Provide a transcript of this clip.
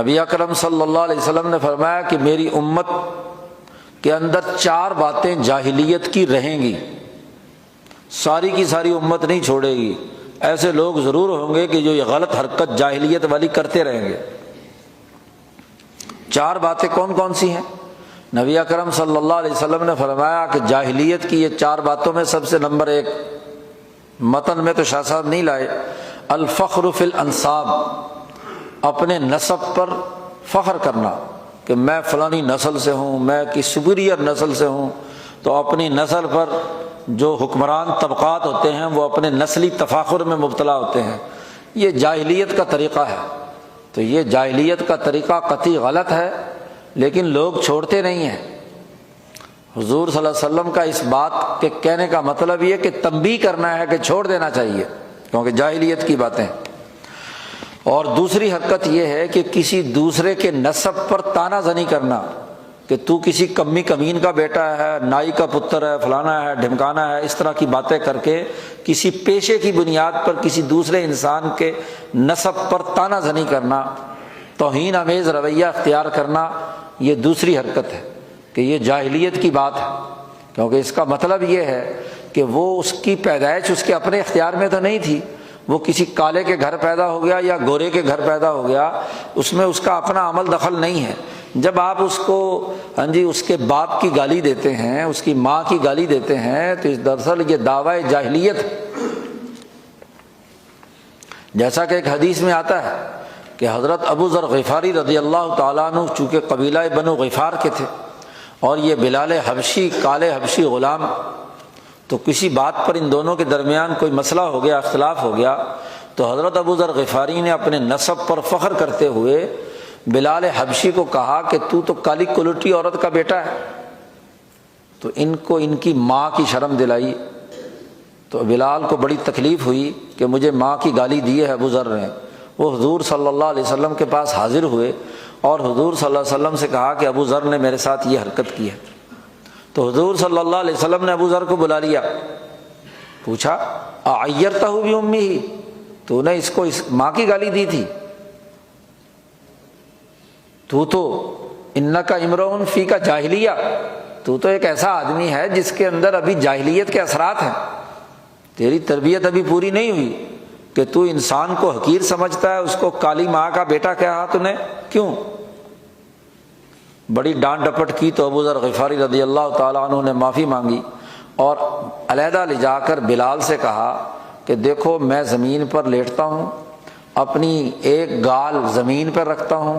نبی اکرم صلی اللہ علیہ وسلم نے فرمایا کہ میری امت کے اندر 4 باتیں جاہلیت کی رہیں گی، ساری کی ساری امت نہیں چھوڑے گی، ایسے لوگ ضرور ہوں گے کہ جو یہ غلط حرکت جاہلیت والی کرتے رہیں گے۔ 4 باتیں کون کون سی ہیں؟ نبی اکرم صلی اللہ علیہ وسلم نے فرمایا کہ جاہلیت کی یہ 4 باتوں میں سب سے نمبر 1، متن میں تو شاہ صاحب نہیں لائے، الفخر فی الانصاب، اپنے نسب پر فخر کرنا کہ میں فلانی نسل سے ہوں، میں کی سپیریئر نسل سے ہوں، تو اپنی نسل پر جو حکمران طبقات ہوتے ہیں وہ اپنے نسلی تفاخر میں مبتلا ہوتے ہیں، یہ جاہلیت کا طریقہ ہے۔ تو یہ جاہلیت کا طریقہ قطعی غلط ہے، لیکن لوگ چھوڑتے نہیں ہیں۔ حضور صلی اللہ علیہ وسلم کا اس بات کے کہنے کا مطلب یہ کہ تنبیہ کرنا ہے کہ چھوڑ دینا چاہیے، کیونکہ جاہلیت کی باتیں۔ اور دوسری حرکت یہ ہے کہ کسی دوسرے کے نسب پر طعنہ زنی کرنا کہ تو کسی کمی کمین کا بیٹا ہے، نائی کا پتر ہے، فلانا ہے، ڈھمکانا ہے، اس طرح کی باتیں کر کے کسی پیشے کی بنیاد پر کسی دوسرے انسان کے نسب پر طعنہ زنی کرنا، توہین آمیز رویہ اختیار کرنا، یہ دوسری حرکت ہے کہ یہ جاہلیت کی بات ہے، کیونکہ اس کا مطلب یہ ہے کہ وہ اس کی پیدائش اس کے اپنے اختیار میں تو نہیں تھی، وہ کسی کالے کے گھر پیدا ہو گیا یا گورے کے گھر پیدا ہو گیا، اس میں اس کا اپنا عمل دخل نہیں ہے۔ جب آپ اس کو اس کے باپ کی گالی دیتے ہیں، اس کی ماں کی گالی دیتے ہیں، تو اس دراصل یہ دعوی جاہلیت ہے۔ جیسا کہ ایک حدیث میں آتا ہے کہ حضرت ابو ذر غفاری رضی اللہ تعالیٰ عنہ چونکہ قبیلہ بنو غفار کے تھے اور یہ بلال حبشی کالے حبشی غلام، تو کسی بات پر ان دونوں کے درمیان کوئی مسئلہ ہو گیا، اختلاف ہو گیا، تو حضرت ابو ذر غفاری نے اپنے نسب پر فخر کرتے ہوئے بلال حبشی کو کہا کہ تو کالی کلوٹی عورت کا بیٹا ہے، تو ان کو ان کی ماں کی شرم دلائی۔ تو بلال کو بڑی تکلیف ہوئی کہ مجھے ماں کی گالی دی ہے ابو ذر نے۔ وہ حضور صلی اللہ علیہ وسلم کے پاس حاضر ہوئے اور حضور صلی اللہ علیہ وسلم سے کہا کہ ابو ذر نے میرے ساتھ یہ حرکت کی ہے۔ تو حضور صلی اللہ علیہ وسلم نے ابو ذر کو بلا لیا، پوچھا اعیرتہ بامہ، تو نے اس کو اس ماں کی گالی دی تھی؟ تو انک امرؤ فیک جاہلیہ، تو ایک ایسا آدمی ہے جس کے اندر ابھی جاہلیت کے اثرات ہیں، تیری تربیت ابھی پوری نہیں ہوئی کہ تو انسان کو حقیر سمجھتا ہے، اس کو کالی ماں کا بیٹا کہا تو نے کیوں؟ بڑی ڈانٹ ڈپٹ کی تو ابو ذر غفاری رضی اللہ تعالیٰ عنہ نے معافی مانگی اور علیحدہ لے جا کر بلال سے کہا کہ دیکھو میں زمین پر لیٹتا ہوں، اپنی ایک گال زمین پر رکھتا ہوں